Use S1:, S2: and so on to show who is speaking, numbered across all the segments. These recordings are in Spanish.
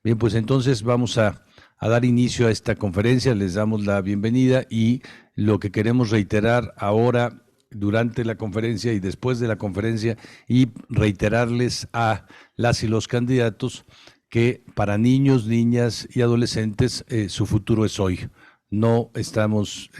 S1: Bien, pues entonces vamos a dar inicio a esta conferencia, les damos la bienvenida y lo que queremos reiterar ahora, durante la conferencia y después de la conferencia, y reiterarles a las y los candidatos que para niños, niñas y adolescentes su futuro es hoy. No estamos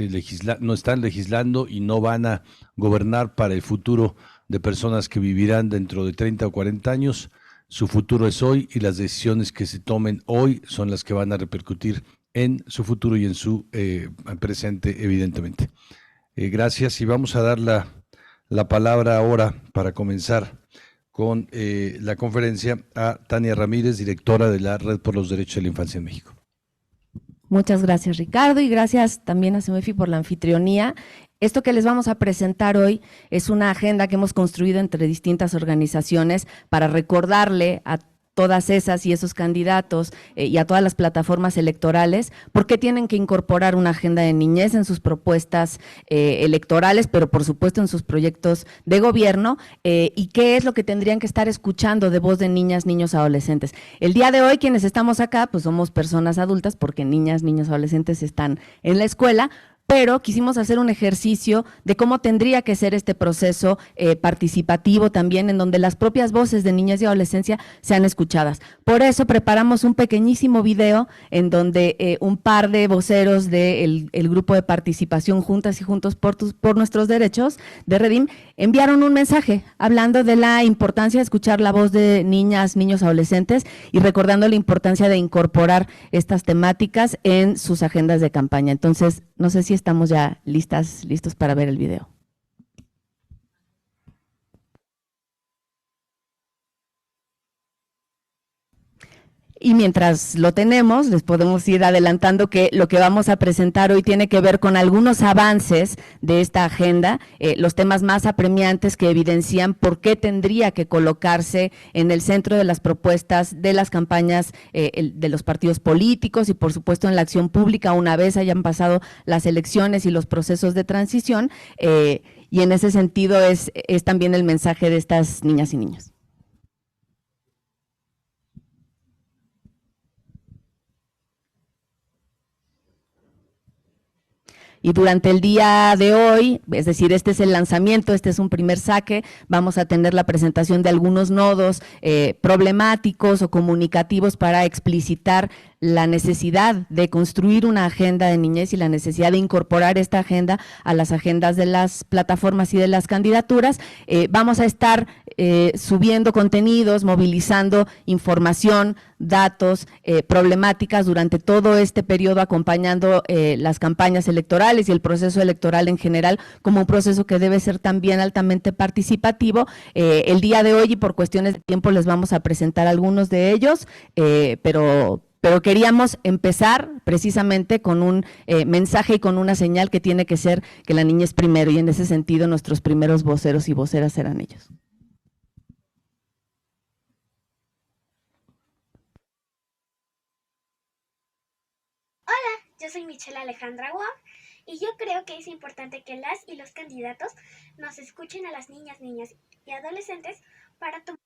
S1: no están legislando y no van a gobernar para el futuro de personas que vivirán dentro de 30 o 40 años. Su futuro es hoy y las decisiones que se tomen hoy son las que van a repercutir en su futuro y en su presente, evidentemente. Gracias y vamos a dar la palabra ahora para comenzar con la conferencia a Tania Ramírez, directora de la Red por los Derechos de la Infancia en México.
S2: Muchas gracias, Ricardo, y gracias también a CEMEFI por la anfitrionía. Esto que les vamos a presentar hoy es una agenda que hemos construido entre distintas organizaciones para recordarle a todas esas y esos candidatos y a todas las plataformas electorales por qué tienen que incorporar una agenda de niñez en sus propuestas electorales, pero por supuesto en sus proyectos de gobierno, y qué es lo que tendrían que estar escuchando de voz de niñas, niños, adolescentes. El día de hoy quienes estamos acá pues somos personas adultas porque niñas, niños, adolescentes están en la escuela, pero quisimos hacer un ejercicio de cómo tendría que ser este proceso participativo también, en donde las propias voces de niñez y adolescencia sean escuchadas. Por eso preparamos un pequeñísimo video en donde un par de voceros del grupo de participación Juntas y Juntos por Nuestros Derechos de Redim enviaron un mensaje hablando de la importancia de escuchar la voz de niñas, niños, adolescentes y recordando la importancia de incorporar estas temáticas en sus agendas de campaña. Entonces, no sé si estamos ya listos para ver el video. Y mientras lo tenemos, les podemos ir adelantando que lo que vamos a presentar hoy tiene que ver con algunos avances de esta agenda, los temas más apremiantes que evidencian por qué tendría que colocarse en el centro de las propuestas de las campañas de los partidos políticos y por supuesto en la acción pública una vez hayan pasado las elecciones y los procesos de transición, y en ese sentido es también el mensaje de estas niñas y niños. Y durante el día de hoy, es decir, este es el lanzamiento, este es un primer saque, vamos a tener la presentación de algunos nodos problemáticos o comunicativos para explicitar la necesidad de construir una agenda de niñez y la necesidad de incorporar esta agenda a las agendas de las plataformas y de las candidaturas. Vamos a estar subiendo contenidos, movilizando información, datos, problemáticas durante todo este periodo, acompañando las campañas electorales y el proceso electoral en general como un proceso que debe ser también altamente participativo. El día de hoy y por cuestiones de tiempo les vamos a presentar algunos de ellos, pero queríamos empezar precisamente con un mensaje y con una señal que tiene que ser que la niñez primero, y en ese sentido nuestros primeros voceros y voceras serán ellos.
S3: Yo soy Michelle Alejandra Wong y yo creo que es importante que las y los candidatos nos escuchen a las niñas y adolescentes para tomar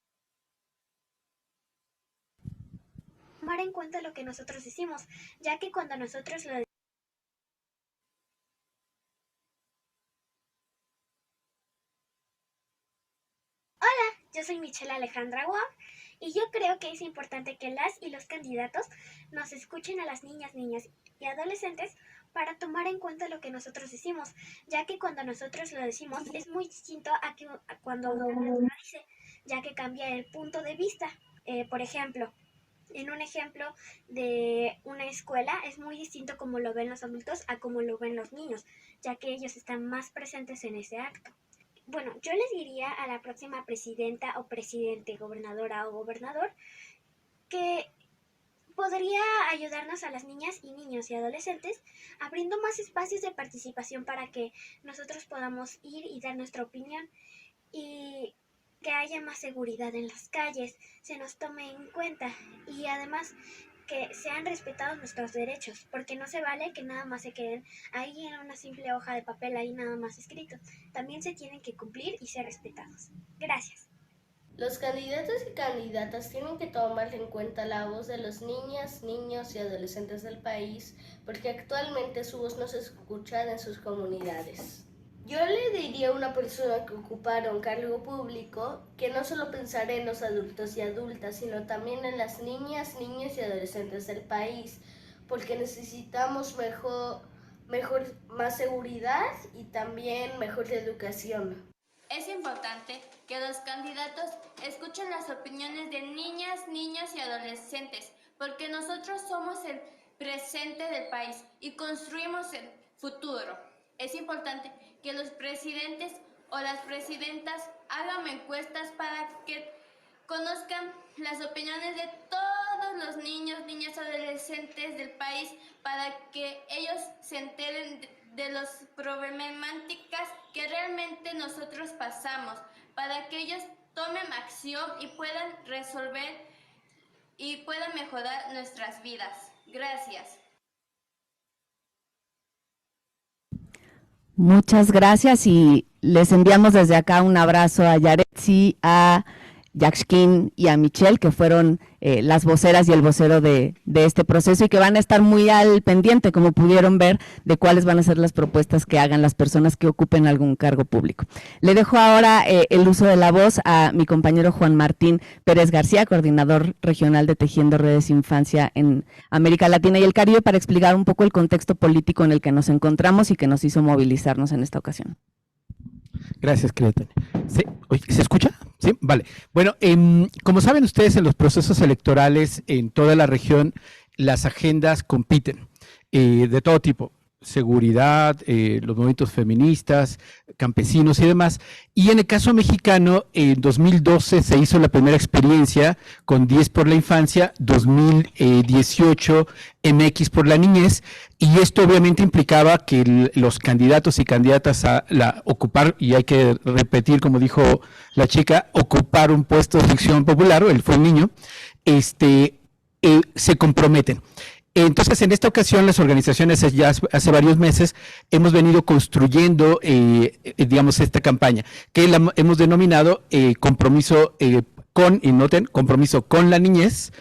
S3: en cuenta lo que nosotros decimos, ya que cuando nosotros lo decimos, yo soy Michelle Alejandra Wong y yo creo que es importante que las y los candidatos nos escuchen a las niñas y adolescentes para tomar en cuenta lo que nosotros decimos, ya que cuando nosotros lo decimos es muy distinto a cuando uno lo dice, ya que cambia el punto de vista. Por ejemplo, en un ejemplo de una escuela es muy distinto como lo ven los adultos a como lo ven los niños, ya que ellos están más presentes en ese acto. Bueno, yo les diría a la próxima presidenta o presidente, gobernadora o gobernador, que podría ayudarnos a las niñas y niños y adolescentes abriendo más espacios de participación para que nosotros podamos ir y dar nuestra opinión y que haya más seguridad en las calles, se nos tome en cuenta y además que sean respetados nuestros derechos, porque no se vale que nada más se queden ahí en una simple hoja de papel, ahí nada más escrito. También se tienen que cumplir y ser respetados. Gracias.
S4: Los candidatos y candidatas tienen que tomar en cuenta la voz de las niñas, niños y adolescentes del país, porque actualmente su voz no se escucha en sus comunidades. Yo le diría a una persona que ocupara un cargo público que no solo pensara en los adultos y adultas, sino también en las niñas, niños y adolescentes del país, porque necesitamos más seguridad y también mejor educación.
S5: Es importante que los candidatos escuchen las opiniones de niñas, niños y adolescentes, porque nosotros somos el presente del país y construimos el futuro. Es importante que los presidentes o las presidentas hagan encuestas para que conozcan las opiniones de todos los niños, niñas, adolescentes del país, para que ellos se enteren de las problemáticas que realmente nosotros pasamos, para que ellos tomen acción y puedan resolver y puedan mejorar nuestras vidas. Gracias.
S2: Muchas gracias y les enviamos desde acá un abrazo a Yaretsi, a Yaxkin y a Michelle, que fueron las voceras y el vocero de este proceso y que van a estar muy al pendiente, como pudieron ver, de cuáles van a ser las propuestas que hagan las personas que ocupen algún cargo público. Le dejo ahora el uso de la voz a mi compañero Juan Martín Pérez García, coordinador regional de Tejiendo Redes Infancia en América Latina y el Caribe, para explicar un poco el contexto político en el que nos encontramos y que nos hizo movilizarnos en esta ocasión.
S6: Gracias, Cleotania. ¿Sí? ¿Se escucha? Sí, vale. Bueno, como saben ustedes, en los procesos electorales en toda la región, las agendas compiten de todo tipo. Seguridad, los movimientos feministas, campesinos y demás. Y en el caso mexicano, en 2012 se hizo la primera experiencia con 10 por la infancia, 2018 MX por la niñez, y esto obviamente implicaba que los candidatos y candidatas a ocupar, y hay que repetir, como dijo la chica, ocupar un puesto de elección popular, o él fue el niño, se comprometen. Entonces, en esta ocasión, las organizaciones ya hace varios meses hemos venido construyendo, digamos, esta campaña, que la hemos denominado compromiso con, y noten, compromiso con la niñez.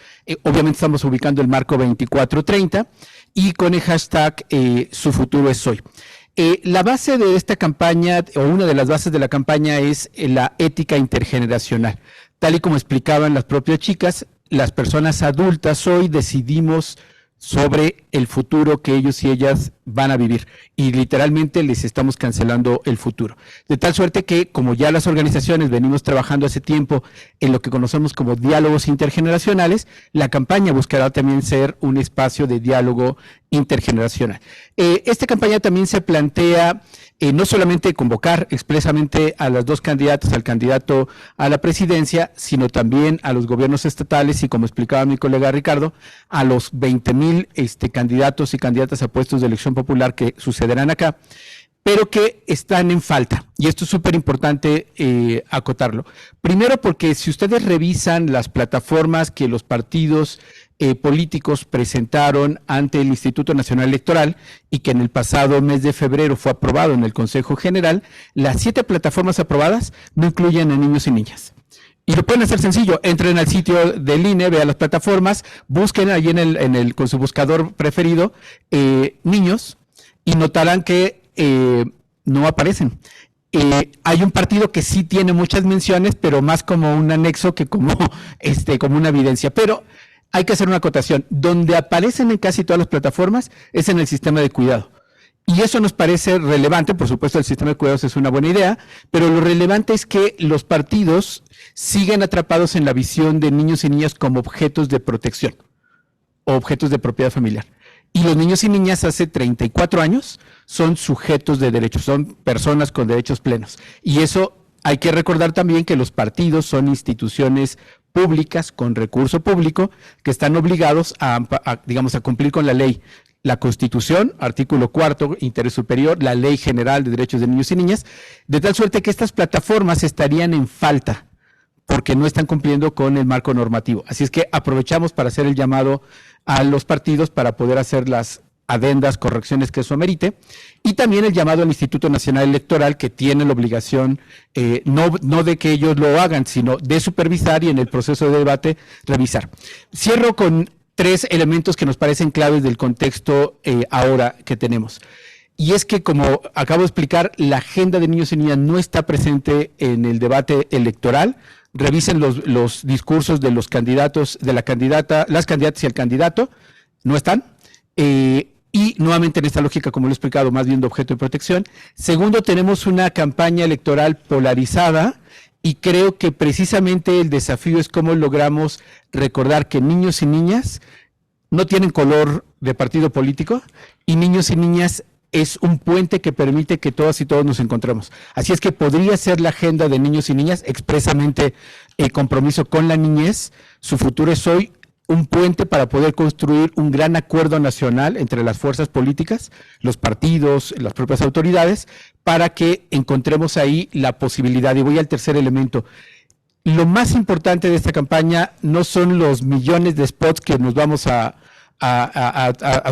S6: Obviamente estamos ubicando el marco 2430 y con el hashtag Su futuro es hoy. La base de esta campaña, o una de las bases de la campaña, es la ética intergeneracional. Tal y como explicaban las propias chicas, las personas adultas hoy decidimos sobre el futuro que ellos y ellas van a vivir, y literalmente les estamos cancelando el futuro. De tal suerte que, como ya las organizaciones venimos trabajando hace tiempo en lo que conocemos como diálogos intergeneracionales, la campaña buscará también ser un espacio de diálogo intergeneracional. Esta campaña también se plantea no solamente convocar expresamente a las dos candidatas, al candidato a la presidencia, sino también a los gobiernos estatales y, como explicaba mi colega Ricardo, a los 20,000 candidatos y candidatas a puestos de elección popular que sucederán acá, pero que están en falta. Y esto es súper importante acotarlo. Primero, porque si ustedes revisan las plataformas que los partidos políticos presentaron ante el Instituto Nacional Electoral y que en el pasado mes de febrero fue aprobado en el Consejo General, las 7 plataformas aprobadas no incluyen a niños y niñas. Y lo pueden hacer sencillo, entren al sitio del INE, vean las plataformas, busquen ahí con su buscador preferido niños, y notarán que no aparecen. Hay un partido que sí tiene muchas menciones, pero más como un anexo que como una evidencia. Pero hay que hacer una acotación. Donde aparecen en casi todas las plataformas es en el sistema de cuidado. Y eso nos parece relevante. Por supuesto, el sistema de cuidados es una buena idea, pero lo relevante es que los partidos siguen atrapados en la visión de niños y niñas como objetos de protección o objetos de propiedad familiar. Y los niños y niñas hace 34 años son sujetos de derechos, son personas con derechos plenos. Y eso hay que recordar también, que los partidos son instituciones públicas con recurso público que están obligados a cumplir con la ley. La Constitución, artículo 4, interés superior, la Ley General de Derechos de Niños y Niñas, de tal suerte que estas plataformas estarían en falta porque no están cumpliendo con el marco normativo. Así es que aprovechamos para hacer el llamado a los partidos para poder hacer las adendas, correcciones que eso amerite, y también el llamado al Instituto Nacional Electoral, que tiene la obligación, no de que ellos lo hagan, sino de supervisar y en el proceso de debate revisar. Cierro con 3 elementos que nos parecen claves del contexto ahora que tenemos. Y es que, como acabo de explicar, la agenda de niños y niñas no está presente en el debate electoral. Revisen los discursos de los candidatos, de la candidata, las candidatas y el candidato, no están. Y nuevamente en esta lógica, como lo he explicado, más bien de objeto de protección. Segundo, tenemos una campaña electoral polarizada y creo que precisamente el desafío es cómo logramos recordar que niños y niñas no tienen color de partido político y niños y niñas es un puente que permite que todas y todos nos encontremos. Así es que podría ser la agenda de niños y niñas, expresamente el compromiso con la niñez, su futuro es hoy, un puente para poder construir un gran acuerdo nacional entre las fuerzas políticas, los partidos, las propias autoridades, para que encontremos ahí la posibilidad. Y voy al tercer elemento. Lo más importante de esta campaña no son los millones de spots que nos vamos a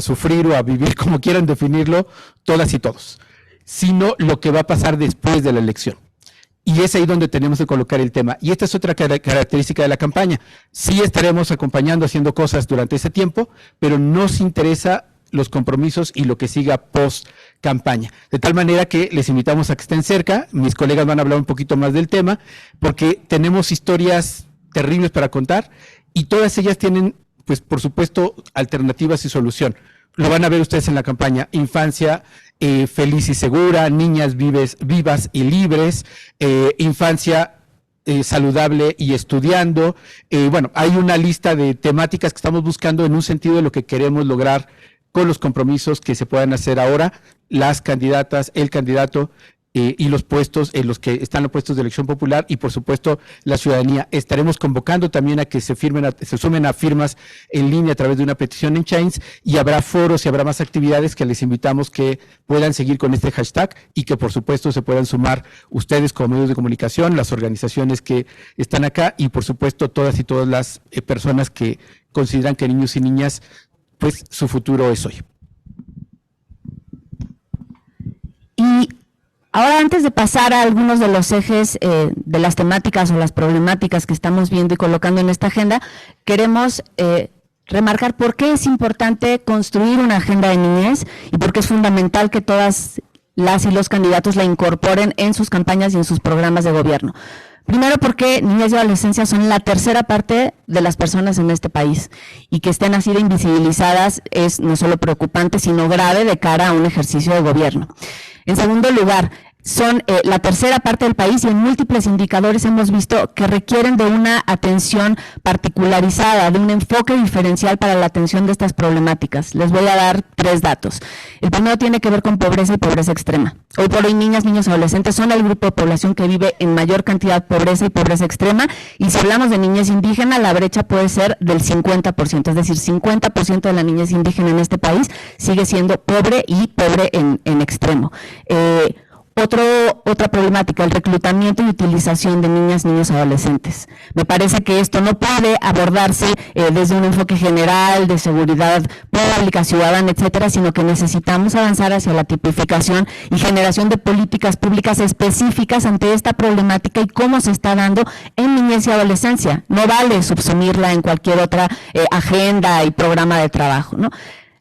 S6: sufrir o a vivir, como quieran definirlo, todas y todos, sino lo que va a pasar después de la elección. Y es ahí donde tenemos que colocar el tema. Y esta es otra característica de la campaña. Sí estaremos acompañando, haciendo cosas durante ese tiempo, pero nos interesa los compromisos y lo que siga post campaña. De tal manera que les invitamos a que estén cerca. Mis colegas van a hablar un poquito más del tema, porque tenemos historias terribles para contar y todas ellas tienen, pues por supuesto, alternativas y solución. Lo van a ver ustedes en la campaña. Infancia feliz y segura, niñas vivas y libres, infancia saludable y estudiando. Bueno, hay una lista de temáticas que estamos buscando en un sentido de lo que queremos lograr con los compromisos que se puedan hacer ahora, las candidatas, el candidato y los puestos en los que están los puestos de elección popular y por supuesto la ciudadanía. Estaremos convocando también a que se sumen a firmas en línea a través de una petición en Chains y habrá foros y habrá más actividades que les invitamos que puedan seguir con este hashtag y que por supuesto se puedan sumar ustedes como medios de comunicación, las organizaciones que están acá y por supuesto todas y todas las personas que consideran que niños y niñas, pues su futuro es hoy.
S2: Y ahora, antes de pasar a algunos de los ejes de las temáticas o las problemáticas que estamos viendo y colocando en esta agenda, queremos remarcar por qué es importante construir una agenda de niñez y por qué es fundamental que todas las y los candidatos la incorporen en sus campañas y en sus programas de gobierno. Primero, porque niñez y adolescencia son la tercera parte de las personas en este país y que estén así de invisibilizadas es no solo preocupante, sino grave de cara a un ejercicio de gobierno. En segundo lugar, son la tercera parte del país y en múltiples indicadores hemos visto que requieren de una atención particularizada, de un enfoque diferencial para la atención de estas problemáticas. Les voy a dar 3 datos. El primero tiene que ver con pobreza y pobreza extrema. Hoy por hoy niñas, niños y adolescentes son el grupo de población que vive en mayor cantidad de pobreza y pobreza extrema y si hablamos de niñez indígena, la brecha puede ser del 50%, es decir, 50% de la niñez indígena en este país sigue siendo pobre y pobre en extremo. Otra problemática, el reclutamiento y utilización de niñas, niños y adolescentes. Me parece que esto no puede abordarse desde un enfoque general de seguridad pública, ciudadana, etcétera, sino que necesitamos avanzar hacia la tipificación y generación de políticas públicas específicas ante esta problemática y cómo se está dando en niñez y adolescencia. No vale subsumirla en cualquier otra agenda y programa de trabajo, ¿no?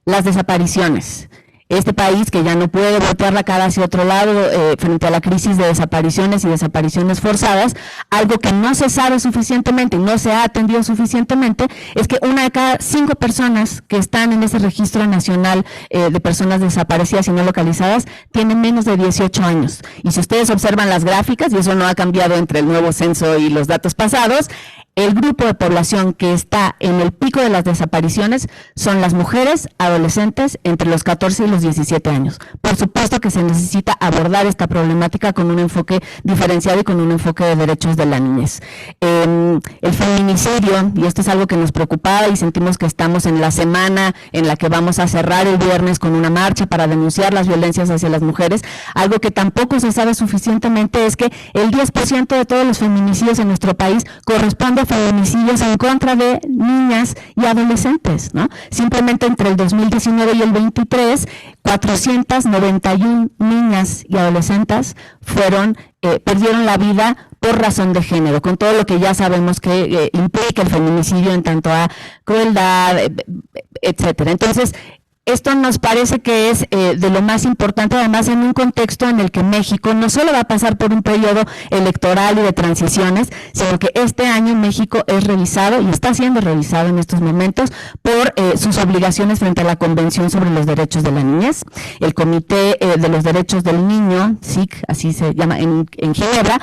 S2: Las desapariciones. Este país que ya no puede voltear la cara hacia otro lado frente a la crisis de desapariciones y desapariciones forzadas, algo que no se sabe suficientemente y no se ha atendido suficientemente, es que 1 de cada 5 personas que están en ese registro nacional de personas desaparecidas y no localizadas tienen menos de 18 años. Y si ustedes observan las gráficas, y eso no ha cambiado entre el nuevo censo y los datos pasados, el grupo de población que está en el pico de las desapariciones son las mujeres adolescentes entre los 14 y los 17 años. Por supuesto que se necesita abordar esta problemática con un enfoque diferenciado y con un enfoque de derechos de la niñez. El feminicidio, y esto es algo que nos preocupaba y sentimos que estamos en la semana en la que vamos a cerrar el viernes con una marcha para denunciar las violencias hacia las mujeres, algo que tampoco se sabe suficientemente es que el 10% de todos los feminicidios en nuestro país corresponde de feminicidios en contra de niñas y adolescentes, ¿no? Simplemente entre el 2019 y el 23, 491 niñas y adolescentes perdieron la vida por razón de género, con todo lo que ya sabemos que implica el feminicidio en tanto a crueldad, etcétera. Entonces, esto nos parece que es de lo más importante, además en un contexto en el que México no solo va a pasar por un periodo electoral y de transiciones, sino que este año México es revisado y está siendo revisado en estos momentos por sus obligaciones frente a la Convención sobre los Derechos de la Niñez. El Comité de los Derechos del Niño, SIC, así se llama en Ginebra,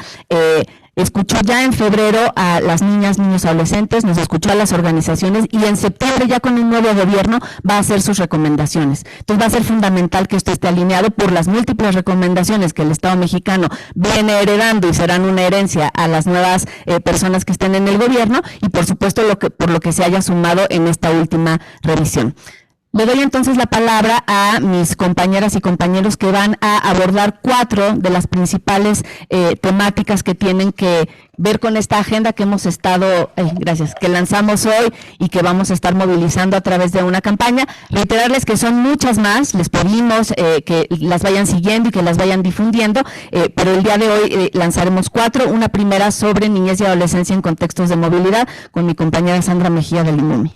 S2: escuchó ya en febrero a las niñas, niños, adolescentes, nos escuchó a las organizaciones y en septiembre ya con un nuevo gobierno va a hacer sus recomendaciones. Entonces va a ser fundamental que esto esté alineado por las múltiples recomendaciones que el Estado mexicano viene heredando y serán una herencia a las nuevas personas que estén en el gobierno y por supuesto por lo que se haya sumado en esta última revisión. Le doy entonces la palabra a mis compañeras y compañeros que van a abordar 4 de las principales temáticas que tienen que ver con esta agenda que hemos estado, que lanzamos hoy y que vamos a estar movilizando a través de una campaña. Reiterarles que son muchas más, les pedimos que las vayan siguiendo y que las vayan difundiendo, pero el día de hoy lanzaremos 4, una primera sobre niñez y adolescencia en contextos de movilidad con mi compañera Sandra Mejía del INUMI.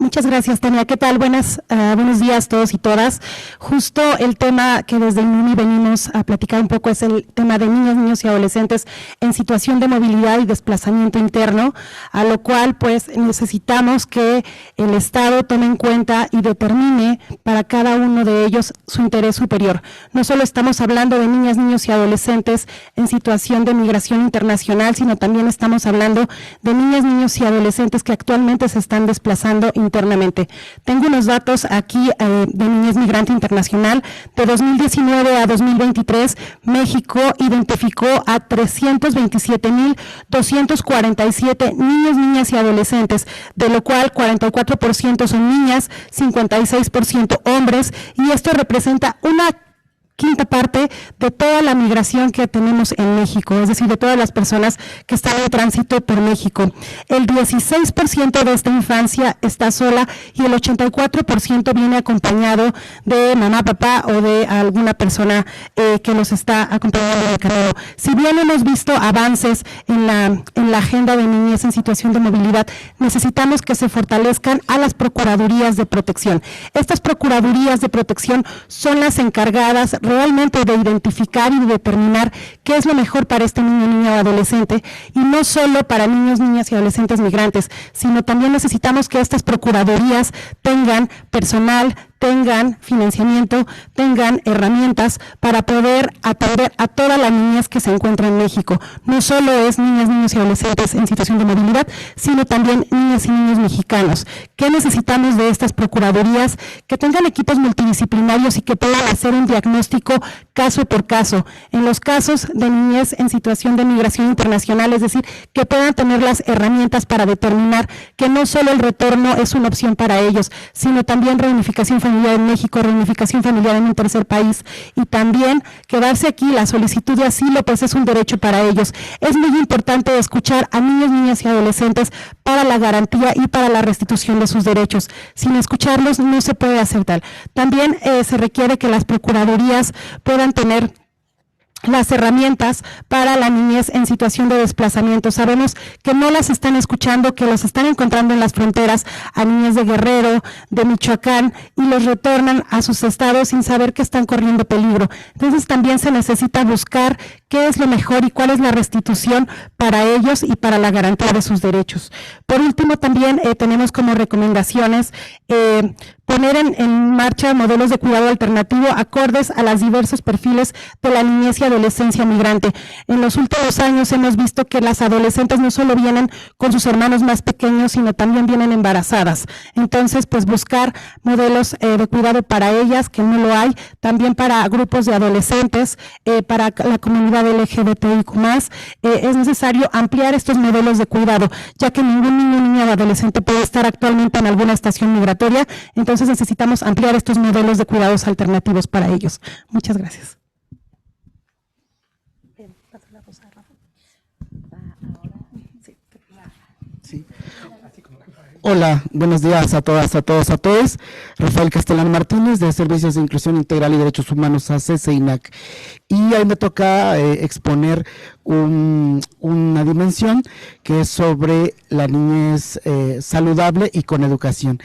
S7: Muchas gracias, Tania. ¿Qué tal? Buenos días todos y todas. Justo el tema que desde INUMI venimos a platicar un poco es el tema de niños, niños y adolescentes en situación de movilidad y desplazamiento interno, a lo cual pues necesitamos que el Estado tome en cuenta y determine para cada uno de ellos su interés superior. No solo estamos hablando de niñas, niños y adolescentes en situación de migración internacional, sino también estamos hablando de niñas, niños y adolescentes que actualmente se están desplazando internamente. Tengo unos datos aquí de Niñez Migrante Internacional. De 2019 a 2023, México identificó a 327,247 niños, niñas y adolescentes, de lo cual 44% son niñas, 56% hombres, y esto representa una quinta parte de toda la migración que tenemos en México, es decir, de todas las personas que están en tránsito por México. El 16% de esta infancia está sola y el 84% viene acompañado de mamá, papá o de alguna persona que los está acompañando en el camino. Si bien hemos visto avances en la agenda de niñez en situación de movilidad, necesitamos que se fortalezcan a las procuradurías de protección. Estas procuradurías de protección son las encargadas realmente de identificar y de determinar qué es lo mejor para este niño, niña o adolescente, y no solo para niños, niñas y adolescentes migrantes, sino también necesitamos que estas procuradurías tengan personal, tengan financiamiento, tengan herramientas para poder atender a toda la niñez que se encuentra en México. No solo es niñas, niños y adolescentes en situación de movilidad, sino también niñas y niños mexicanos. ¿Qué necesitamos de estas procuradurías? Que tengan equipos multidisciplinarios y que puedan hacer un diagnóstico caso por caso. En los casos de niñez en situación de migración internacional, es decir, que puedan tener las herramientas para determinar que no solo el retorno es una opción para ellos, sino también reunificación familiar en México, reunificación familiar en un tercer país, y también quedarse aquí, la solicitud de asilo pues es un derecho para ellos. Es muy importante escuchar a niños, niñas y adolescentes para la garantía y para la restitución de sus derechos. Sin escucharlos no se puede hacer tal. También se requiere que las procuradurías puedan tener las herramientas para la niñez en situación de desplazamiento. Sabemos que no las están escuchando, que los están encontrando en las fronteras a niñas de Guerrero, de Michoacán, y los retornan a sus estados sin saber que están corriendo peligro. Entonces también se necesita buscar qué es lo mejor y cuál es la restitución para ellos y para la garantía de sus derechos. Por último, también tenemos como recomendaciones poner en marcha modelos de cuidado alternativo acordes a los diversos perfiles de la niñez y adolescencia migrante. En los últimos años hemos visto que las adolescentes no solo vienen con sus hermanos más pequeños, sino también vienen embarazadas. Entonces, pues buscar modelos de cuidado para ellas, que no lo hay, también para grupos de adolescentes, para la comunidad LGBTIQ+, es necesario ampliar estos modelos de cuidado, ya que ningún niño, niña o adolescente puede estar actualmente en alguna estación migratoria. Entonces necesitamos ampliar estos modelos de cuidados alternativos para ellos. Muchas gracias.
S8: Sí. Hola, buenos días a todas, a todos, a todos. Rafael Castellán Martínez, de Servicios de Inclusión Integral y Derechos Humanos AC, CEINAC. Y ahí me toca exponer una dimensión que es sobre la niñez saludable y con educación.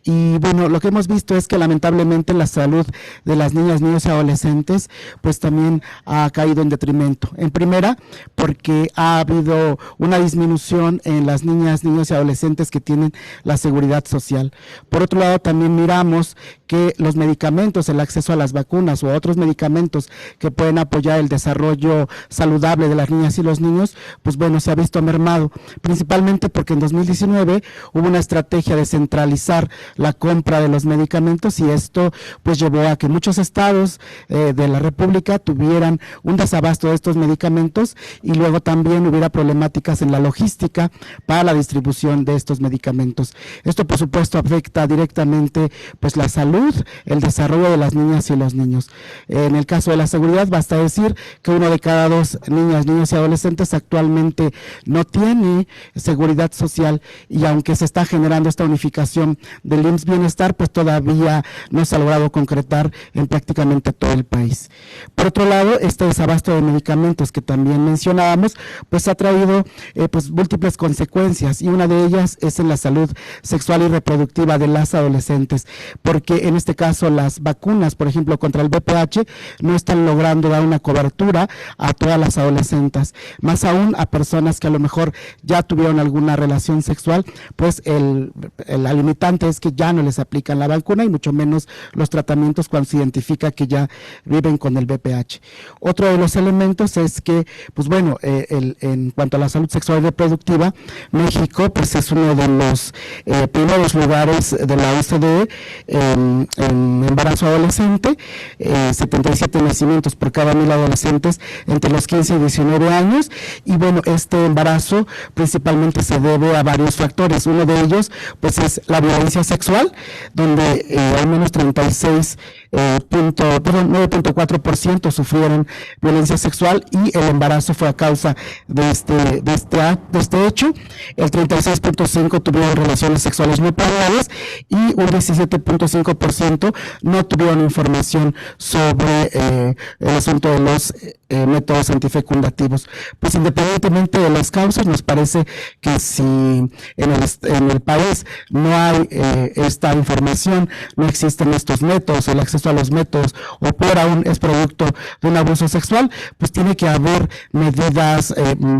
S8: Y bueno, lo que hemos visto es que lamentablemente la salud de las niñas, niños y adolescentes pues también ha caído en detrimento. En primera, porque ha habido una disminución en las niñas, niños y adolescentes que tienen la seguridad social. Por otro lado, también miramos que los medicamentos, el acceso a las vacunas o a otros medicamentos que pueden apoyar el desarrollo saludable de las niñas y los niños, pues bueno, se ha visto mermado, principalmente porque en 2019 hubo una estrategia de centralizar la compra de los medicamentos y esto pues llevó a que muchos estados de la República tuvieran un desabasto de estos medicamentos y luego también hubiera problemáticas en la logística para la distribución de estos medicamentos. Esto por supuesto afecta directamente pues la salud, el desarrollo de las niñas y los niños. En el caso de la seguridad, basta decir que 1 de cada 2 niñas, niños y adolescentes actualmente no tiene seguridad social y aunque se está generando esta unificación del IMSS Bienestar, pues todavía no se ha logrado concretar en prácticamente todo el país. Por otro lado, este desabasto de medicamentos que también mencionábamos, pues ha traído pues múltiples consecuencias y una de ellas es en la salud sexual y reproductiva de las adolescentes, porque en este caso las vacunas, por ejemplo, contra el VPH, no están logrando dar una cobertura a todas las adolescentes, más aún a personas que a lo mejor ya tuvieron alguna relación sexual, pues la limitante es que ya no les aplican la vacuna y mucho menos los tratamientos cuando se identifica que ya viven con el VPH. Otro de los elementos es que, pues bueno, en cuanto a la salud sexual y reproductiva, México pues es uno de los primeros lugares de la OCDE en embarazo adolescente, 77 nacimientos por cada 1000 adolescentes entre los 15 y 19 años, y bueno, este embarazo principalmente se debe a varios factores. Uno de ellos pues es la violencia sexual, donde al menos 9.4% sufrieron violencia sexual y el embarazo fue a causa de este hecho. El 36.5% tuvieron relaciones sexuales no planeadas y un 17.5% no tuvieron información sobre el asunto de los métodos antifecundativos. Pues independientemente de las causas, nos parece que si en el país no hay esta información, no existen estos métodos, el acceso a los métodos, o peor aún es producto de un abuso sexual, pues tiene que haber medidas,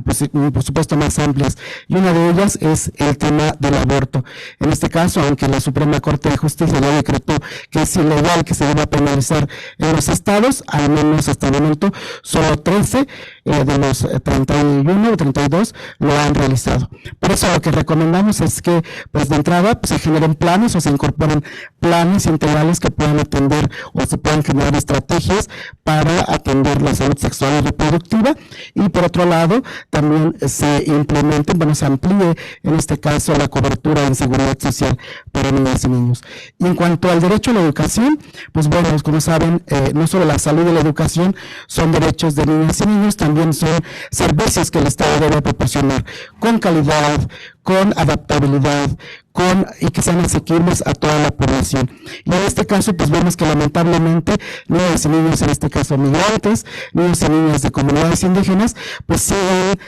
S8: pues, por supuesto, más amplias. Y una de ellas es el tema del aborto. En este caso, aunque la Suprema Corte de Justicia ya decretó que es ilegal que se deba penalizar en los estados, al menos hasta el momento, solo 13 de los 31 o 32 lo han realizado. Por eso lo que recomendamos es que, pues de entrada, pues, se generen planes o se incorporen planes integrales que puedan atender o se puedan generar estrategias para atender la salud sexual y reproductiva, y por otro lado también se implementen, bueno, se amplíe en este caso la cobertura en seguridad social para niñas y niños. Y en cuanto al derecho a la educación, pues bueno, como saben, no solo la salud y la educación son derechos de niñas y niños, también son servicios que el Estado debe proporcionar con calidad, con adaptabilidad, y que sean asequibles a toda la población. Y en este caso, pues vemos que lamentablemente niños y niños, en este caso migrantes, niños y niñas de comunidades indígenas, pues siguen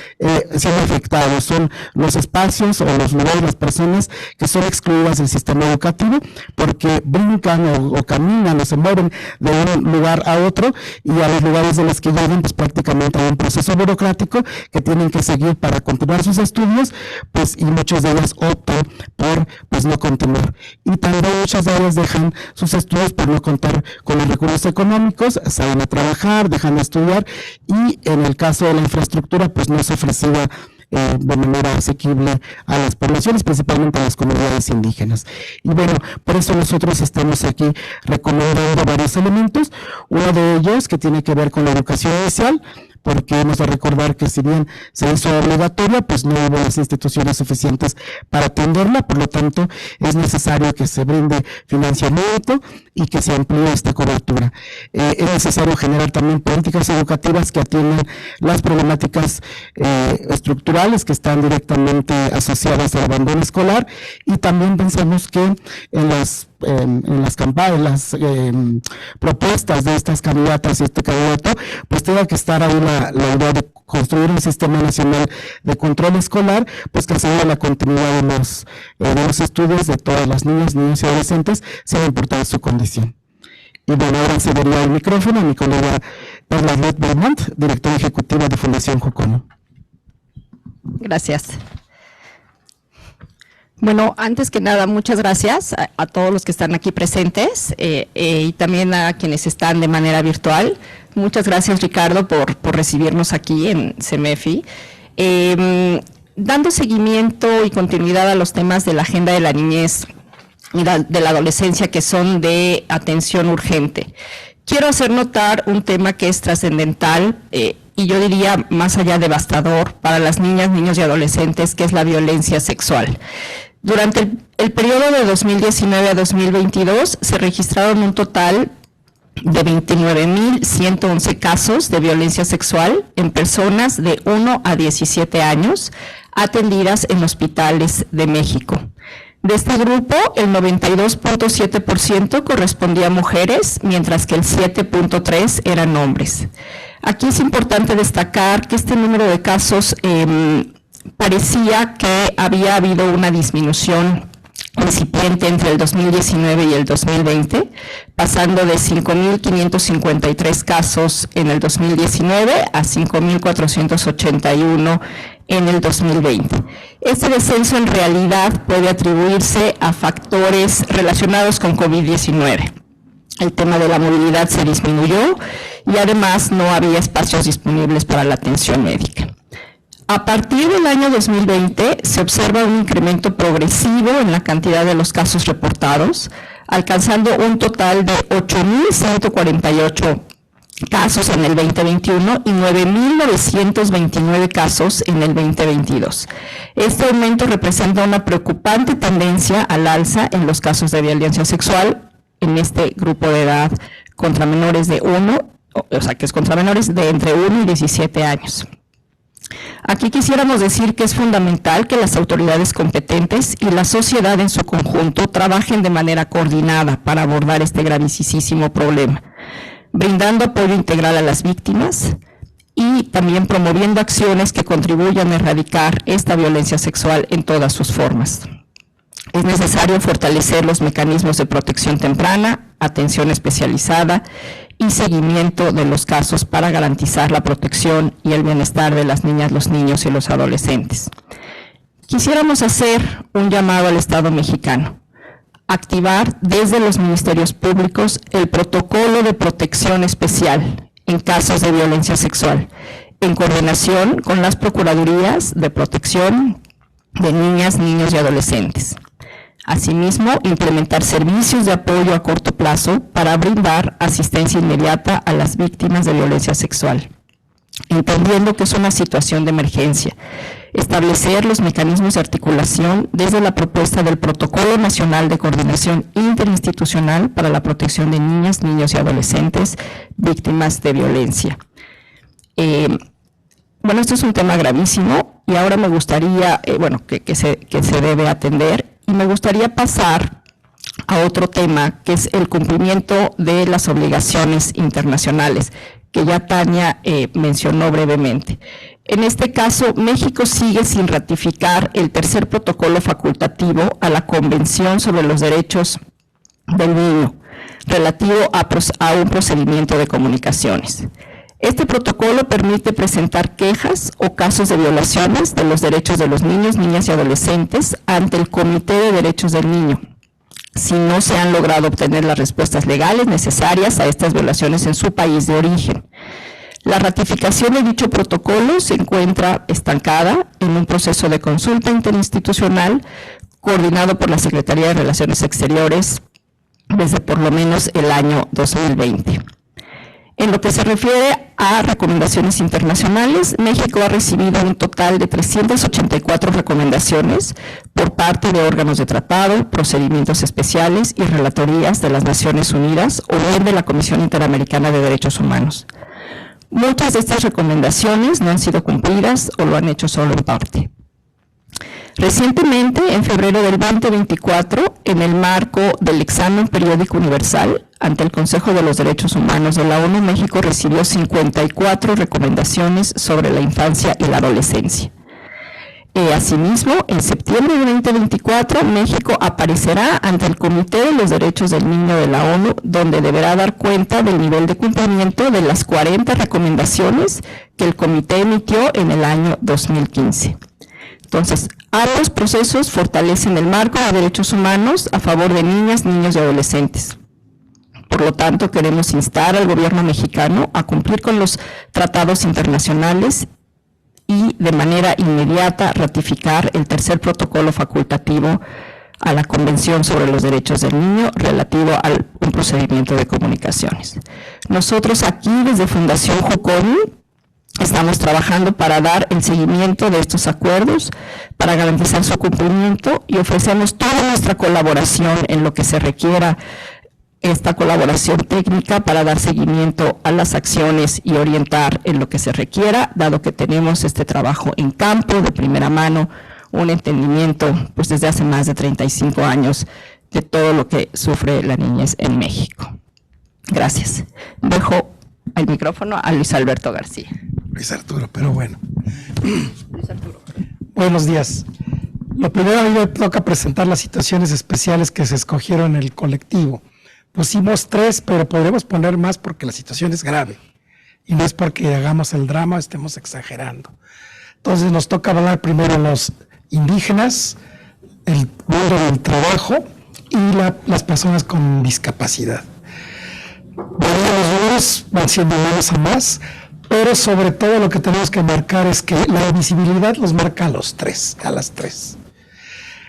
S8: siendo afectados. Son los espacios o los lugares, las personas que son excluidas del sistema educativo porque brincan o caminan o se mueven de un lugar a otro, y a los lugares de los que llegan, pues prácticamente hay un proceso burocrático que tienen que seguir para continuar sus estudios, pues, y muchas de ellas optan por pues no continuar, y también muchas de ellas dejan sus estudios por no contar con los recursos económicos, salen a trabajar, dejan de estudiar, y en el caso de la infraestructura pues no es ofrecida de manera asequible a las poblaciones, principalmente a las comunidades indígenas. Y bueno, por eso nosotros estamos aquí recomendando varios elementos. Uno de ellos, que tiene que ver con la educación inicial, porque hemos de recordar que si bien se hizo obligatoria, pues no hubo las instituciones suficientes para atenderla, por lo tanto es necesario que se brinde financiamiento y que se amplíe esta cobertura. Es necesario generar también políticas educativas que atiendan las problemáticas estructurales que están directamente asociadas al abandono escolar, y también pensamos que en las campañas, las propuestas de estas candidatas y este candidato, pues tenga que estar ahí la idea de construir un sistema nacional de control escolar, pues que asegure la continuidad de los estudios de todas las niñas, niños y adolescentes, sin importar su condición. Y bueno, ahora cedería el micrófono a mi colega Bernadette Belmont, directora ejecutiva de Fundación Jocono.
S9: Gracias. Bueno, antes que nada, muchas gracias a todos los que están aquí presentes y también a quienes están de manera virtual. Muchas gracias, Ricardo, por recibirnos aquí en CEMEFI. Dando seguimiento y continuidad a los temas de la agenda de la niñez y de la adolescencia que son de atención urgente, quiero hacer notar un tema que es trascendental y yo diría más allá devastador para las niñas, niños y adolescentes, que es la violencia sexual. Durante el periodo de 2019 a 2022 se registraron un total de 29.111 casos de violencia sexual en personas de 1 a 17 años atendidas en hospitales de México. De este grupo, el 92.7% correspondía a mujeres, mientras que el 7.3% eran hombres. Aquí es importante destacar que este número de casos parecía que había habido una disminución incipiente entre el 2019 y el 2020, pasando de 5.553 casos en el 2019 a 5.481 en el 2020. Este descenso en realidad puede atribuirse a factores relacionados con COVID-19. El tema de la movilidad se disminuyó y además no había espacios disponibles para la atención médica. A partir del año 2020 se observa un incremento progresivo en la cantidad de los casos reportados, alcanzando un total de 8.148 casos en el 2021 y 9.929 casos en el 2022. Este aumento representa una preocupante tendencia al alza en los casos de violencia sexual en este grupo de edad contra menores de contra menores de entre 1 y 17 años. Aquí quisiéramos decir que es fundamental que las autoridades competentes y la sociedad en su conjunto trabajen de manera coordinada para abordar este gravísimo problema, brindando apoyo integral a las víctimas y también promoviendo acciones que contribuyan a erradicar esta violencia sexual en todas sus formas. Es necesario fortalecer los mecanismos de protección temprana, atención especializada y seguimiento de los casos para garantizar la protección y el bienestar de las niñas, los niños y los adolescentes. Quisiéramos hacer un llamado al Estado mexicano, activar desde los ministerios públicos el protocolo de protección especial en casos de violencia sexual, en coordinación con las procuradurías de protección de niñas, niños y adolescentes. Asimismo, implementar servicios de apoyo a corto plazo para brindar asistencia inmediata a las víctimas de violencia sexual, entendiendo que es una situación de emergencia. Establecer los mecanismos de articulación desde la propuesta del Protocolo Nacional de Coordinación Interinstitucional para la Protección de Niñas, Niños y Adolescentes víctimas de violencia. Bueno, esto es un tema gravísimo y ahora me gustaría, que se debe atender. Y me gustaría pasar a otro tema, que es el cumplimiento de las obligaciones internacionales, que ya Tania mencionó brevemente. En este caso, México sigue sin ratificar el tercer protocolo facultativo a la Convención sobre los Derechos del Niño, relativo a un procedimiento de comunicaciones. Este protocolo permite presentar quejas o casos de violaciones de los derechos de los niños, niñas y adolescentes ante el Comité de Derechos del Niño, si no se han logrado obtener las respuestas legales necesarias a estas violaciones en su país de origen. La ratificación de dicho protocolo se encuentra estancada en un proceso de consulta interinstitucional coordinado por la Secretaría de Relaciones Exteriores desde por lo menos el año 2020. En lo que se refiere a recomendaciones internacionales, México ha recibido un total de 384 recomendaciones por parte de órganos de tratado, procedimientos especiales y relatorías de las Naciones Unidas o bien de la Comisión Interamericana de Derechos Humanos. Muchas de estas recomendaciones no han sido cumplidas o lo han hecho solo en parte. Recientemente, en febrero del 2024, en el marco del examen periódico universal ante el Consejo de los Derechos Humanos de la ONU, México recibió 54 recomendaciones sobre la infancia y la adolescencia. Asimismo, en septiembre de 2024, México aparecerá ante el Comité de los Derechos del Niño de la ONU, donde deberá dar cuenta del nivel de cumplimiento de las 40 recomendaciones que el comité emitió en el año 2015. Entonces, ambos procesos fortalecen el marco de derechos humanos a favor de niñas, niños y adolescentes. Por lo tanto, queremos instar al gobierno mexicano a cumplir con los tratados internacionales y de manera inmediata ratificar el tercer protocolo facultativo a la Convención sobre los Derechos del Niño relativo a un procedimiento de comunicaciones. Nosotros aquí desde Fundación Juconi estamos trabajando para dar el seguimiento de estos acuerdos, para garantizar su cumplimiento y ofrecemos toda nuestra colaboración en lo que se requiera, esta colaboración técnica para dar seguimiento a las acciones y orientar en lo que se requiera, dado que tenemos este trabajo en campo de primera mano, un entendimiento pues desde hace más de 35 años de todo lo que sufre la niñez en México. Gracias. Dejo el micrófono a Luis Alberto García.
S10: Luis Arturo, pero bueno. Luis Arturo. Buenos días. Lo primero, a mí me toca presentar las situaciones especiales que se escogieron en el colectivo. Pusimos 3, pero podremos poner más porque la situación es grave. Y no es porque hagamos el drama, estemos exagerando. Entonces nos toca hablar primero los indígenas, el mundo del trabajo y las personas con discapacidad. Bueno, los números van siendo menos a más, pero sobre todo lo que tenemos que marcar es que la visibilidad los marca a las 3.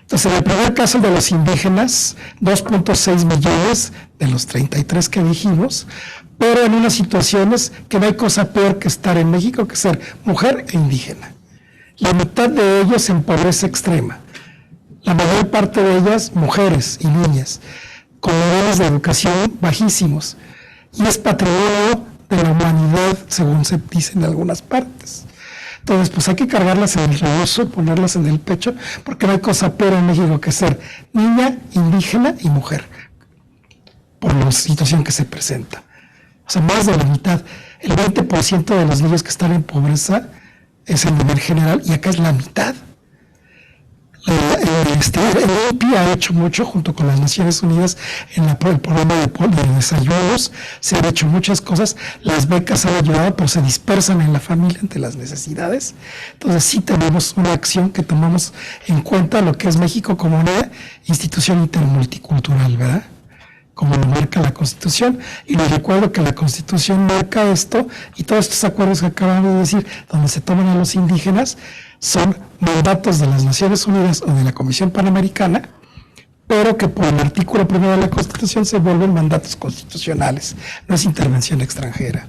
S10: Entonces, en el primer caso de los indígenas, 2.6 millones de los 33 que dijimos, pero en unas situaciones que no hay cosa peor que estar en México que ser mujer e indígena. La mitad de ellos en pobreza extrema, la mayor parte de ellas mujeres y niñas, con niveles de educación bajísimos, y es patrimonio de la humanidad, según se dice en algunas partes. Entonces, pues hay que cargarlas en el rebozo, ponerlas en el pecho, porque no hay cosa peor en México que ser niña, indígena y mujer, por la situación que se presenta. O sea, más de la mitad, el 20% de los niños que están en pobreza es el nivel general, y acá es la mitad. El INPI ha hecho mucho junto con las Naciones Unidas en el programa de desayunos, se han hecho muchas cosas, las becas han ayudado, pero se dispersan en la familia ante las necesidades. Entonces sí tenemos una acción que tomamos en cuenta lo que es México como una institución intermulticultural, ¿verdad? Como lo marca la Constitución, y les recuerdo que la Constitución marca esto, y todos estos acuerdos que acabamos de decir, donde se toman a los indígenas, son mandatos de las Naciones Unidas o de la Comisión Panamericana, pero que por el artículo 1 de la Constitución se vuelven mandatos constitucionales, no es intervención extranjera.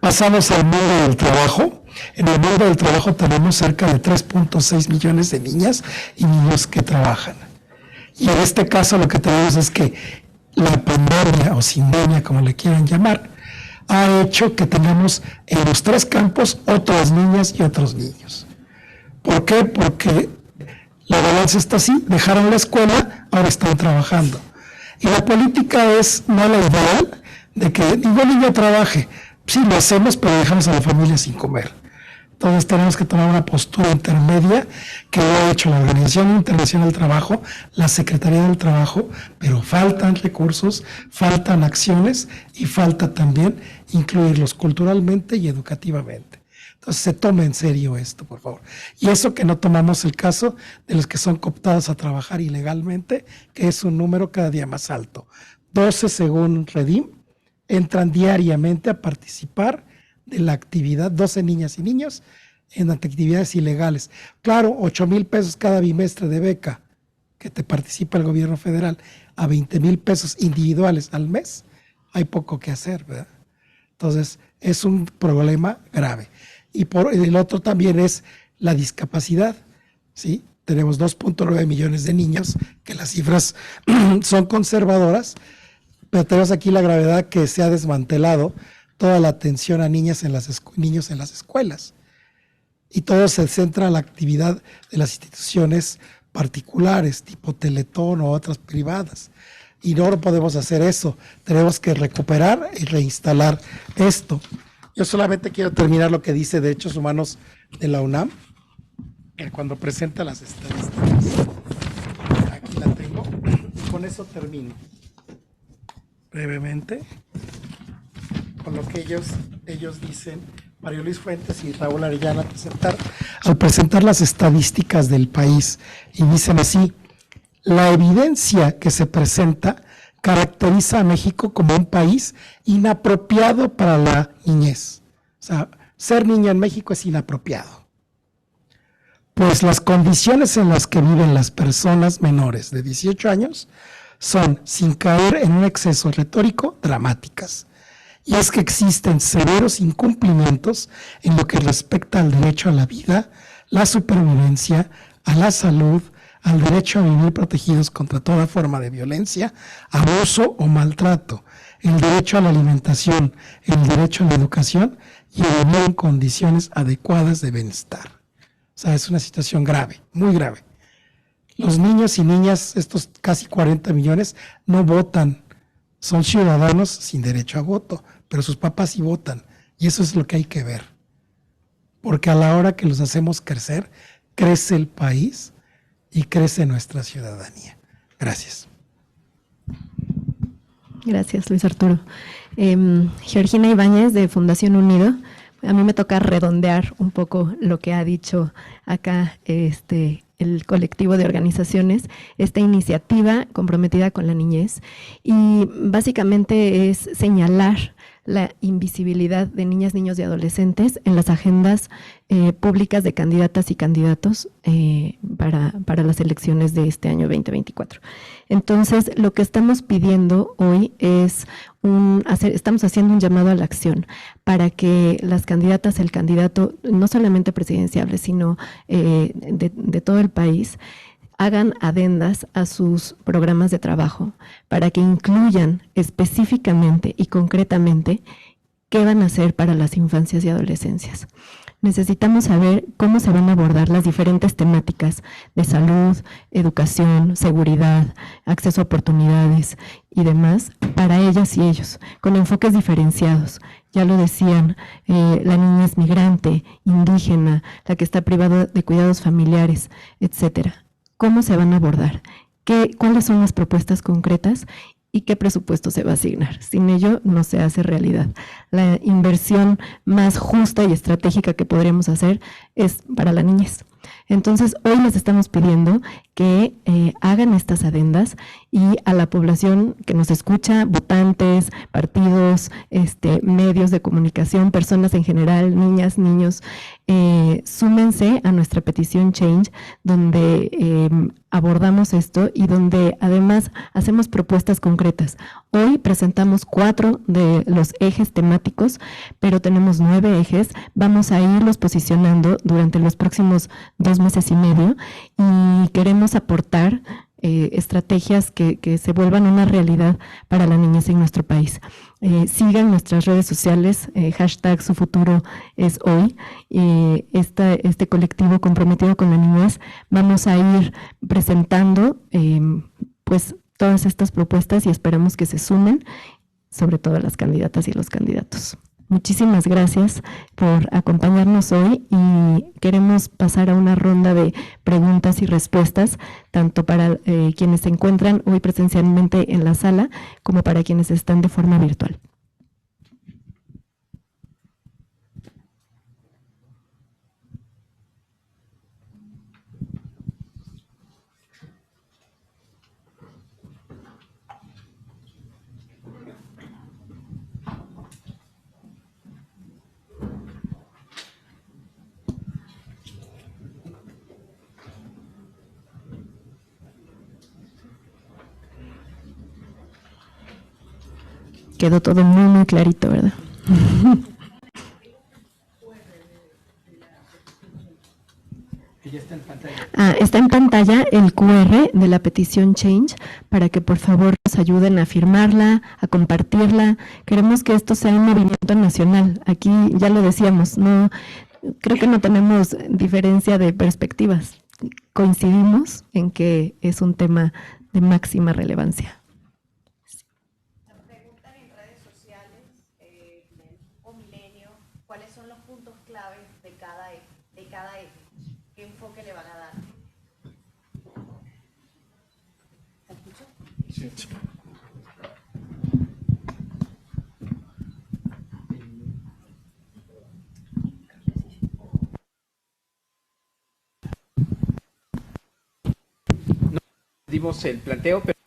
S10: Pasamos al mundo del trabajo. En el mundo del trabajo tenemos cerca de 3.6 millones de niñas y niños que trabajan. Y en este caso lo que tenemos es que la pandemia o sindemia, como le quieran llamar, ha hecho que tengamos en los 3 campos otras niñas y otros niños. ¿Por qué? Porque la balanza está así, dejaron la escuela, ahora están trabajando. Y la política es no la ideal de que ningún niño trabaje. Sí, lo hacemos, pero dejamos a la familia sin comer. Entonces tenemos que tomar una postura intermedia que lo ha hecho la Organización Internacional del Trabajo, la Secretaría del Trabajo, pero faltan recursos, faltan acciones y falta también incluirlos culturalmente y educativamente. Entonces se tome en serio esto, por favor. Y eso que no tomamos el caso de los que son cooptados a trabajar ilegalmente, que es un número cada día más alto. 12 según Redim entran diariamente a participar de la actividad, 12 niñas y niños en actividades ilegales. Claro, 8,000 pesos cada bimestre de beca que te participa el gobierno federal a 20,000 pesos individuales al mes, hay poco que hacer, ¿verdad? Entonces, es un problema grave. Y el otro también es la discapacidad, ¿sí? Tenemos 2.9 millones de niños, que las cifras son conservadoras, pero tenemos aquí la gravedad que se ha desmantelado toda la atención a niños en las escuelas. Y todo se centra en la actividad de las instituciones particulares, tipo Teletón o otras privadas. Y no podemos hacer eso. Tenemos que recuperar y reinstalar esto. Yo solamente quiero terminar lo que dice Derechos Humanos de la UNAM, cuando presenta las estadísticas. Aquí la tengo. Y con eso termino. Brevemente, con lo que ellos dicen, Mario Luis Fuentes y Raúl Arellano, al presentar las estadísticas del país, y dicen así: la evidencia que se presenta caracteriza a México como un país inapropiado para la niñez. O sea, ser niño en México es inapropiado, pues las condiciones en las que viven las personas menores de 18 años son, sin caer en un exceso retórico, dramáticas. Y es que existen severos incumplimientos en lo que respecta al derecho a la vida, la supervivencia, a la salud, al derecho a vivir protegidos contra toda forma de violencia, abuso o maltrato, el derecho a la alimentación, el derecho a la educación y a vivir en condiciones adecuadas de bienestar. O sea, es una situación grave, muy grave. Los niños y niñas, estos casi 40 millones, no votan. Son ciudadanos sin derecho a voto, pero sus papás sí votan. Y eso es lo que hay que ver. Porque a la hora que los hacemos crecer, crece el país y crece nuestra ciudadanía. Gracias.
S11: Gracias, Luis Arturo. Georgina Ibáñez, de Fundación Unido. A mí me toca redondear un poco lo que ha dicho acá el colectivo de organizaciones, esta iniciativa comprometida con la niñez, y básicamente es señalar la invisibilidad de niñas, niños y adolescentes en las agendas públicas de candidatas y candidatos para las elecciones de este año 2024. Entonces, lo que estamos pidiendo hoy es estamos haciendo un llamado a la acción para que las candidatas, el candidato, no solamente presidenciables, sino de todo el país, hagan adendas a sus programas de trabajo para que incluyan específicamente y concretamente qué van a hacer para las infancias y adolescencias. Necesitamos saber cómo se van a abordar las diferentes temáticas de salud, educación, seguridad, acceso a oportunidades y demás para ellas y ellos, con enfoques diferenciados. Ya lo decían, la niña es migrante, indígena, la que está privada de cuidados familiares, etcétera. ¿Cómo se van a abordar? ¿Cuáles son las propuestas concretas? ¿Y qué presupuesto se va a asignar? Sin ello no se hace realidad. La inversión más justa y estratégica que podríamos hacer es para la niñez. Entonces, hoy les estamos pidiendo que hagan estas adendas y a la población que nos escucha, votantes, partidos, medios de comunicación, personas en general, niñas, niños, súmense a nuestra petición Change, donde abordamos esto y donde además hacemos propuestas concretas. Hoy presentamos 4 de los ejes temáticos, pero tenemos 9 ejes. Vamos a irlos posicionando durante los próximos 2 meses y medio y queremos aportar estrategias que se vuelvan una realidad para la niñez en nuestro país. Sigan nuestras redes sociales, hashtag Su Futuro es Hoy. Este colectivo comprometido con la niñez, vamos a ir presentando pues todas estas propuestas y esperamos que se sumen, sobre todo las candidatas y los candidatos. Muchísimas gracias por acompañarnos hoy y queremos pasar a una ronda de preguntas y respuestas, tanto para quienes se encuentran hoy presencialmente en la sala como para quienes están de forma virtual. Quedó todo muy, muy clarito, ¿verdad? Está en pantalla el QR de la petición Change para que por favor nos ayuden a firmarla, a compartirla. Queremos que esto sea un movimiento nacional. Aquí ya lo decíamos, no creo que no tenemos diferencia de perspectivas. Coincidimos en que es un tema de máxima relevancia.
S2: Nos preguntan en redes sociales o Milenio cuáles son los puntos claves de cada eje. ¿Qué enfoque le van a dar? ¿Se escucha? Sí.
S6: Dimos el planteo, pero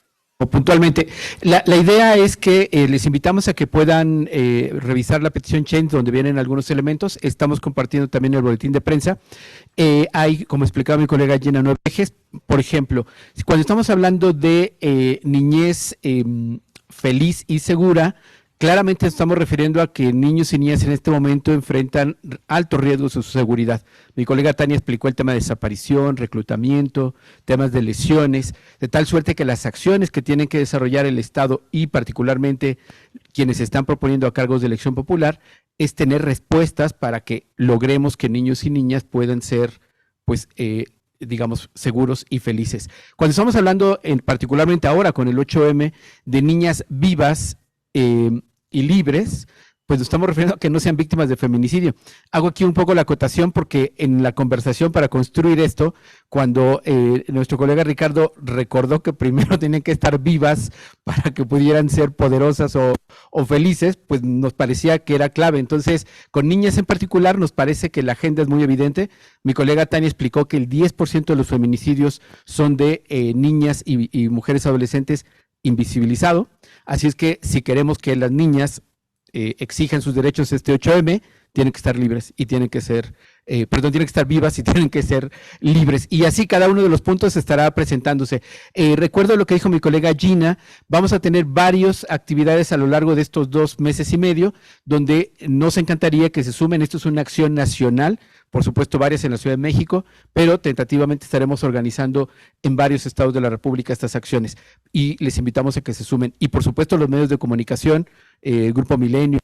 S6: puntualmente. La idea es que les invitamos a que puedan revisar la petición Change, donde vienen algunos elementos. Estamos compartiendo también el boletín de prensa. Hay, como explicaba mi colega Gina, 9 ejes. Por ejemplo, cuando estamos hablando de niñez feliz y segura, claramente estamos refiriendo a que niños y niñas en este momento enfrentan altos riesgos a su seguridad. Mi colega Tania explicó el tema de desaparición, reclutamiento, temas de lesiones, de tal suerte que las acciones que tienen que desarrollar el Estado y particularmente quienes se están proponiendo a cargos de elección popular es tener respuestas para que logremos que niños y niñas puedan ser, pues, digamos, seguros y felices. Cuando estamos hablando, particularmente ahora con el 8M, de niñas vivas, y libres, pues nos estamos refiriendo a que no sean víctimas de feminicidio. Hago aquí un poco la acotación porque en la conversación para construir esto, cuando nuestro colega Ricardo recordó que primero tenían que estar vivas para que pudieran ser poderosas o felices, pues nos parecía que era clave. Entonces, con niñas en particular, nos parece que la agenda es muy evidente. Mi colega Tania explicó que el 10% de los feminicidios son de niñas y mujeres adolescentes invisibilizado. Así es que si queremos que las niñas exijan sus derechos este 8M, tienen que estar libres y tienen que ser, tienen que estar vivas y tienen que ser libres. Y así cada uno de los puntos estará presentándose. Recuerdo lo que dijo mi colega Gina, vamos a tener varias actividades a lo largo de estos 2 meses y medio, donde nos encantaría que se sumen. Esto es una acción nacional, por supuesto varias en la Ciudad de México, pero tentativamente estaremos organizando en varios estados de la República estas acciones y les invitamos a que se sumen. Y por supuesto los medios de comunicación, Grupo Milenio,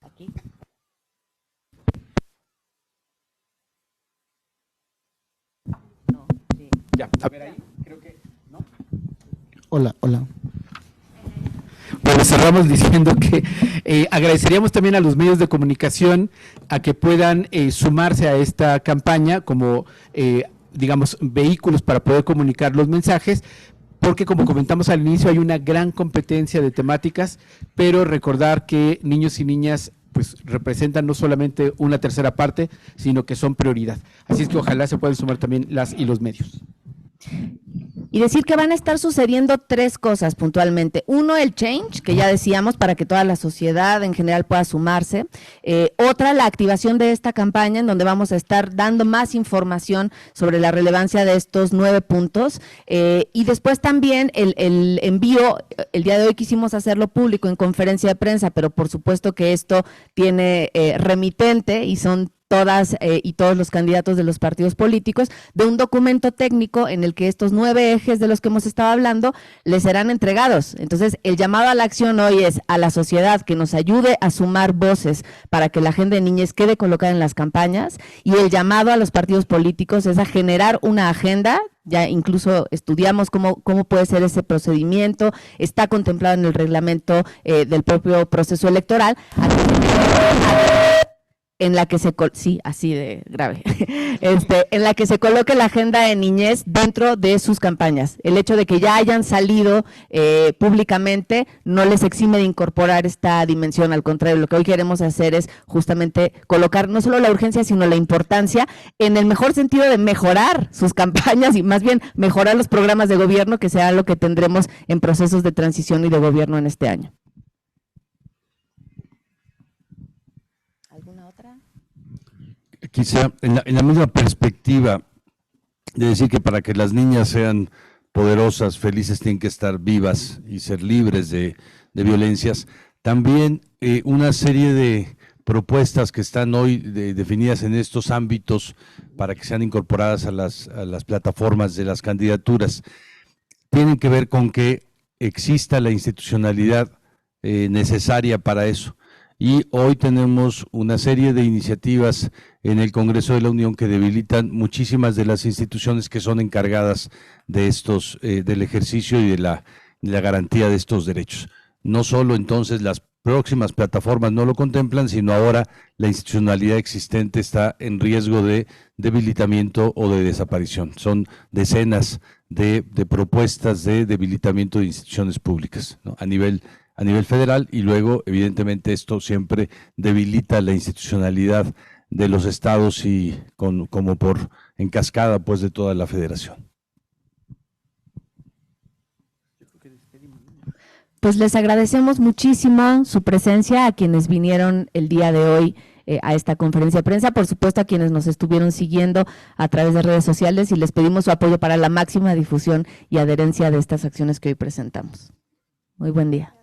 S6: aquí. No, sí. Ya, a ver ahí, creo que, ¿no?
S8: Hola.
S6: Bueno, cerramos diciendo que agradeceríamos también a los medios de comunicación a que puedan sumarse a esta campaña como, digamos, vehículos para poder comunicar los mensajes, porque como comentamos al inicio hay una gran competencia de temáticas, pero recordar que niños y niñas pues representan no solamente una tercera parte, sino que son prioridad. Así es que ojalá se puedan sumar también las y los medios.
S2: Y decir que van a estar sucediendo 3 cosas puntualmente. Uno, el change, que ya decíamos, para que toda la sociedad en general pueda sumarse. Otra, la activación de esta campaña, en donde vamos a estar dando más información sobre la relevancia de estos 9 puntos. Y después también el envío, el día de hoy quisimos hacerlo público en conferencia de prensa, pero por supuesto que esto tiene remitente y son todas y todos los candidatos de los partidos políticos, de un documento técnico en el que estos 9 ejes de los que hemos estado hablando les serán entregados. Entonces, el llamado a la acción hoy es a la sociedad que nos ayude a sumar voces para que la agenda de niñez quede colocada en las campañas, y el llamado a los partidos políticos es a generar una agenda. Ya incluso estudiamos cómo puede ser ese procedimiento, está contemplado en el reglamento del propio proceso electoral, en la que se así de grave, en la que se coloque la agenda de niñez dentro de sus campañas. El hecho de que ya hayan salido públicamente no les exime de incorporar esta dimensión. Al contrario, lo que hoy queremos hacer es justamente colocar no solo la urgencia, sino la importancia, en el mejor sentido de mejorar sus campañas y más bien mejorar los programas de gobierno, que sea lo que tendremos en procesos de transición y de gobierno en este año.
S1: quizá en la misma perspectiva de decir que para que las niñas sean poderosas, felices, tienen que estar vivas y ser libres de violencias, también una serie de propuestas que están hoy definidas en estos ámbitos para que sean incorporadas a las plataformas de las candidaturas, tienen que ver con que exista la institucionalidad necesaria para eso. Y hoy tenemos una serie de iniciativas en el Congreso de la Unión que debilitan muchísimas de las instituciones que son encargadas de estos, del ejercicio y de la garantía de estos derechos. No solo entonces las próximas plataformas no lo contemplan, sino ahora la institucionalidad existente está en riesgo de debilitamiento o de desaparición. Son decenas de propuestas de debilitamiento de instituciones públicas, ¿no? a nivel federal, y luego evidentemente esto siempre debilita la institucionalidad de los estados y como por en cascada pues de toda la federación.
S2: Pues les agradecemos muchísimo su presencia a quienes vinieron el día de hoy a esta conferencia de prensa, por supuesto a quienes nos estuvieron siguiendo a través de redes sociales, y les pedimos su apoyo para la máxima difusión y adherencia de estas acciones que hoy presentamos. Muy buen día.